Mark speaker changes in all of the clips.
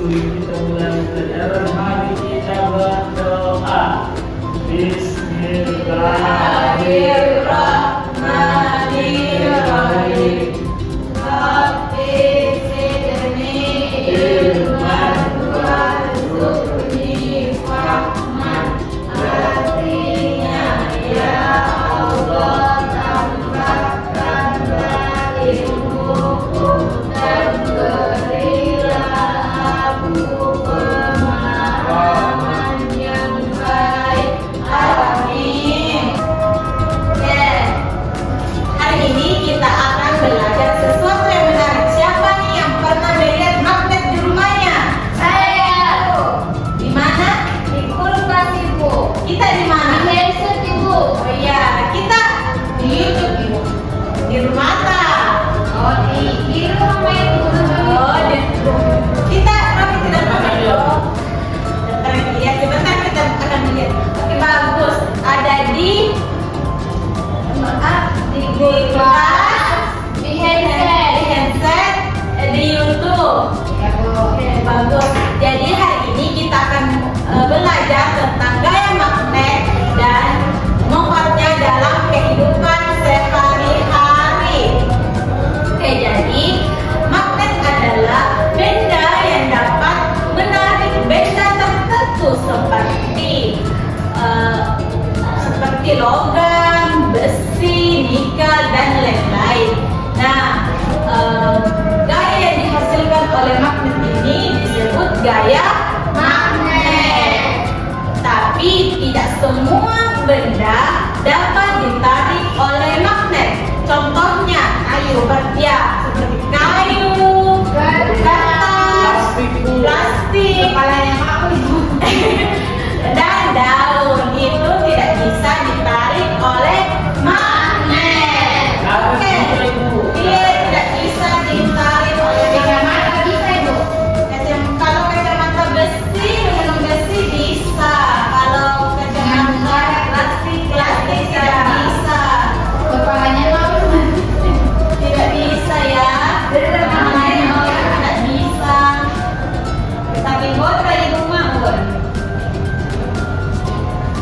Speaker 1: kita mulai pelajaran hari kita berdoa. Bismillahirrahmanirrahim. Rabbi zidni ilman warzuqni fahman. Artinya ya Allah, tambahkanlah ilmuku dan berilah aku pemahaman yang baik. Amin. Hari ini kita akan belajar sesuatu yang menarik. Siapa nih yang pernah melihat magnet di rumahnya? Saya. Di mana? Di kulkas Ibu. Kita di mana? Di handset Ibu. Oh iya, kita di YouTube Ibu. Di rumah oh di rumah Ibu. Oh kita tidak pakai dulu. Ya sebentar kita akan lihat. Oke bagus. Ada di kulkas, di handset, di YouTube. Ya Bu. Oke bagus. Jadi hari ini kita akan belajar tentang gaya magnet dan manfaatnya dalam kehidupan sehari-hari. Oke, jadi magnet adalah benda yang dapat menarik benda tertentu seperti logam, besi, nikel, dan lain-lain. Nah, gaya yang dihasilkan oleh magnet ini disebut gaya magnet. Tapi tidak semua benda dapat ditarik oleh magnet. Contohnya kayu, seperti kayu, kertas, plastik, dan daun itu tidak bisa ditarik oleh magnet. Oke, dia tidak bisa ditarik oleh magnet. Bisa Ibu? Kalau kacamata besi, dengan besi bisa. Kalau kacamata plastik tidak bisa. Kepalanya tidak bisa ya. Kepalanya tidak bisa. Tapi buat Ibu mau.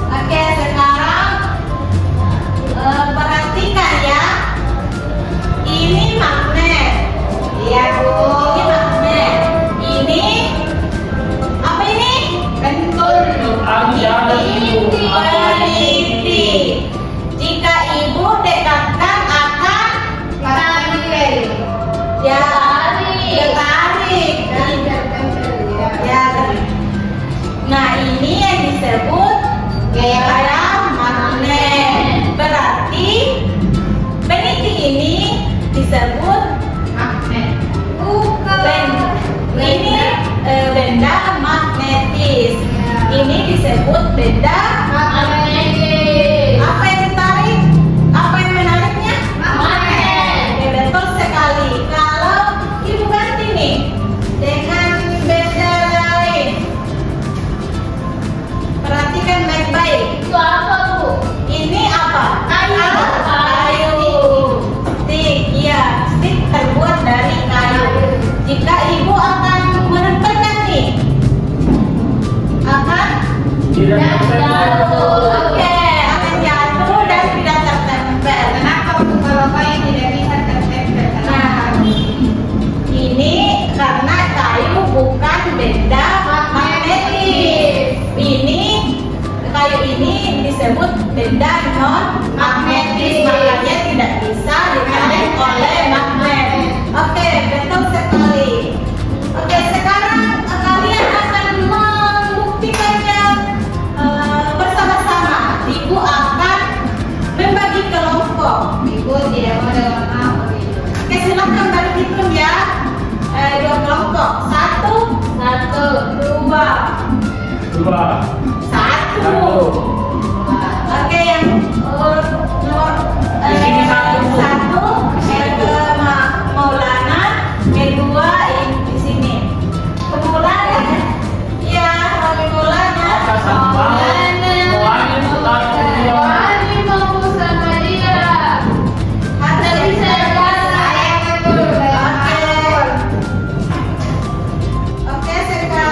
Speaker 1: Oke, sekarang perhatikan ya. Ini magnet. Iya Bu. Ini magnet. Ini apa ini? Pentul. Peniti. Jika Ibu dekatkan akan tarik. Ya, tarik. Ya. Nah, ini yang disebut gaya magnet. Berarti peniti ini disebut magnet. Ini benda magnetis. Ini disebut benda magnetis. Apa yang ditarik? Apa yang menariknya? Magnet. Ya, betul sekali. Kalau Ibu ganti nih dengan benda lain, perhatikan baik-baik. Itu apa Bu? Ini apa? Kayu. Stik, ya. Stik terbuat dari kayu. Jika Ibu akan menempelkan nih, akan jatuh. Oke, akan jatuh dan tidak tertempel. Kenapa Bu? Kalau kayu tidak bisa tertempel? Nah, ini karena kayu bukan benda magnetis. Kayu ini disebut benda non-magnetis, makanya tidak bisa ditarik oleh magnet. Oke, betul sekali. Oke, sekarang kalian akan membuktikannya bersama-sama. Ibu akan membagi kelompok. Ibu tidak mau. Oke, silakan berhitung ya. 2 kelompok. 1, 2. 1. Oke, yang nomor
Speaker 2: di sini 1.
Speaker 1: ke Maulana, kedua di sini. Ke Maulana. Ya, Maulana.
Speaker 2: Wani mau sama dia. Tapi saya
Speaker 1: Oke, sekarang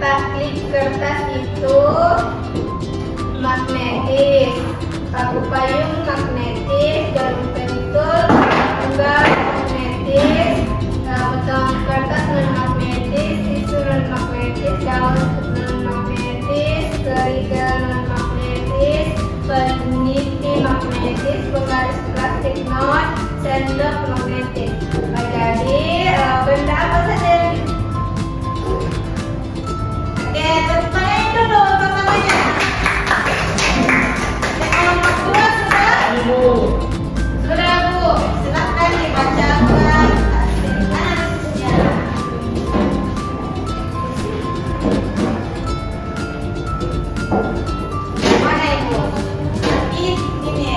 Speaker 2: kita klik kertas itu magnetis, paku payung magnetis, jarum pentul enggak magnetis, potong kertas non magnetis, tisu non magnetis, daun non magnetis, kerikil non magnetis, peniti magnetis, penggaris plastik non, sendok magnetis. Jadi benda apa saja yang
Speaker 1: Oke, tepuk tangan dulu pertamanya. Kelompok 2 sudah?
Speaker 2: sudah Bu?
Speaker 1: Silakan dibacakan analisisnya. Mana Ibu? Ini.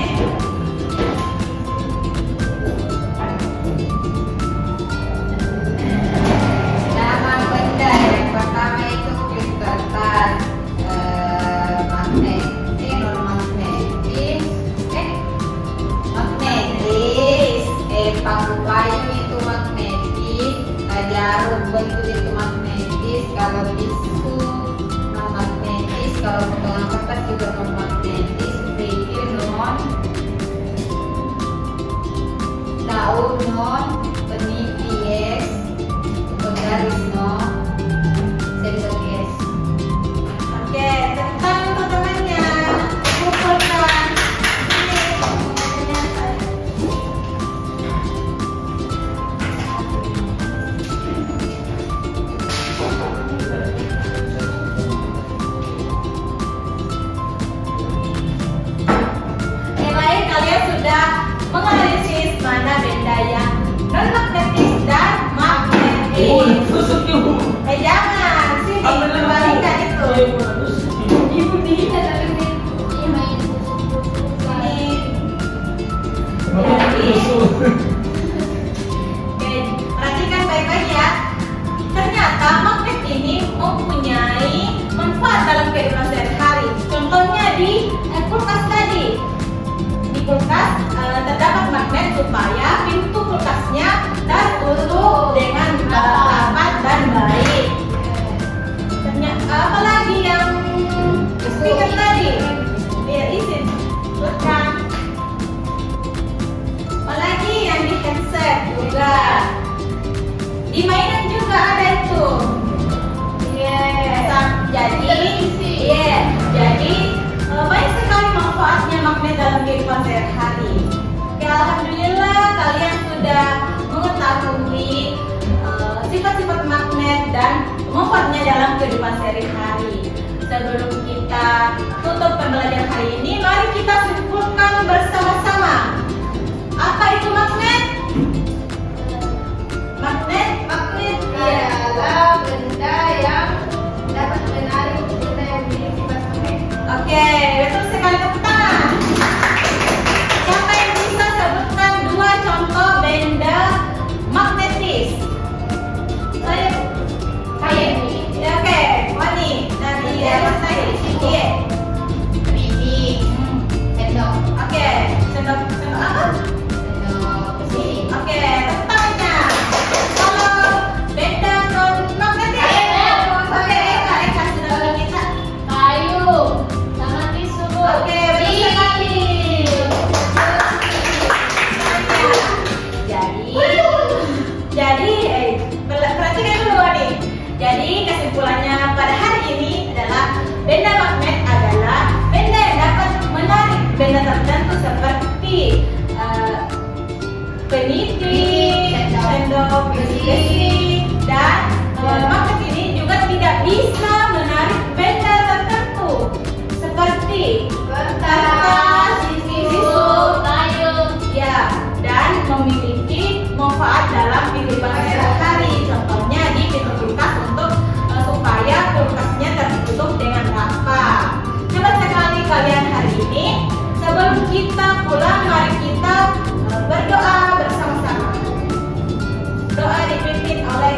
Speaker 1: Nama benda yang pertama itu klik kertas, magnetis, non-magnetis, magnetis, paku payung itu magnetis, jarum pentul itu magnetis, kalau tisu non-magnetis, kalau potongan kertas juga non-magnetis, kerikil non, daun non, peniti yes, penggaris non, sendok yes. Oke, tentang teman-temannya, kumpulkan. Yang lain kalian sudah menganalisis mana benda yang non magnetis dan magnetis. Jangan, sini kembalikan itu.
Speaker 2: Ibu tidak tapi main
Speaker 1: Ini. Jadi, oke, perhatikan baik-baik ya. Ternyata magnet ini mempunyai manfaat dalam kehidupan sehari-hari. Contohnya di kulkas tadi. Di kulkas terdapat magnet supaya pintu kulkasnya tertutup dengan rapat dan baik. Ternyata apalagi yang speaker tadi? Biar izin. Bukan. Apalagi yang di headset juga. Di mainan juga ada itu. Jadi banyak sekali manfaatnya magnet dalam kehidupan sehari-hari. Oke, alhamdulillah kalian sudah mengetahui sifat-sifat magnet dan manfaatnya dalam kehidupan sehari-hari. Sebelum kita tutup pembelajaran hari ini, mari kita simpulkan bersama-sama. Apa itu magnet? Magnet
Speaker 2: adalah benda yang dapat menarik benda yang memiliki sifat magnet.
Speaker 1: Oke, betul sekali, tepuk tangan. Siapa yang bisa sebutkan 2 contoh benda magnetis? Saya.
Speaker 2: ini.
Speaker 1: Ya, oke, Wani dari atas tadi. Iya.
Speaker 2: Ini sendok.
Speaker 1: Oke, sendok apa?
Speaker 2: Sendok besi.
Speaker 1: Oke, tepuk tangannya. Kalau benda non magnetis. Oke, Eka sudah bagi kita.
Speaker 2: Kayu sama tisu Bu.
Speaker 1: Oke, betul sekali. Jadi, perhatikan dulu nih. Jadi kesimpulannya pada hari ini adalah benda magnet adalah benda yang dapat menarik benda tertentu seperti peniti, sendok besi, dan magnet ini juga tidak bisa menarik benda tertentu seperti kertas, tisu,
Speaker 2: kayu.
Speaker 1: ya, dan memiliki manfaat dalam kehidupan sehari-hari. Contohnya di pintu kulkas untuk supaya kulkasnya tertutup dengan rapat. Hebat sekali kalian hari ini. Sebelum kita pulang, mari kita berdoa bersama-sama. Doa dipimpin oleh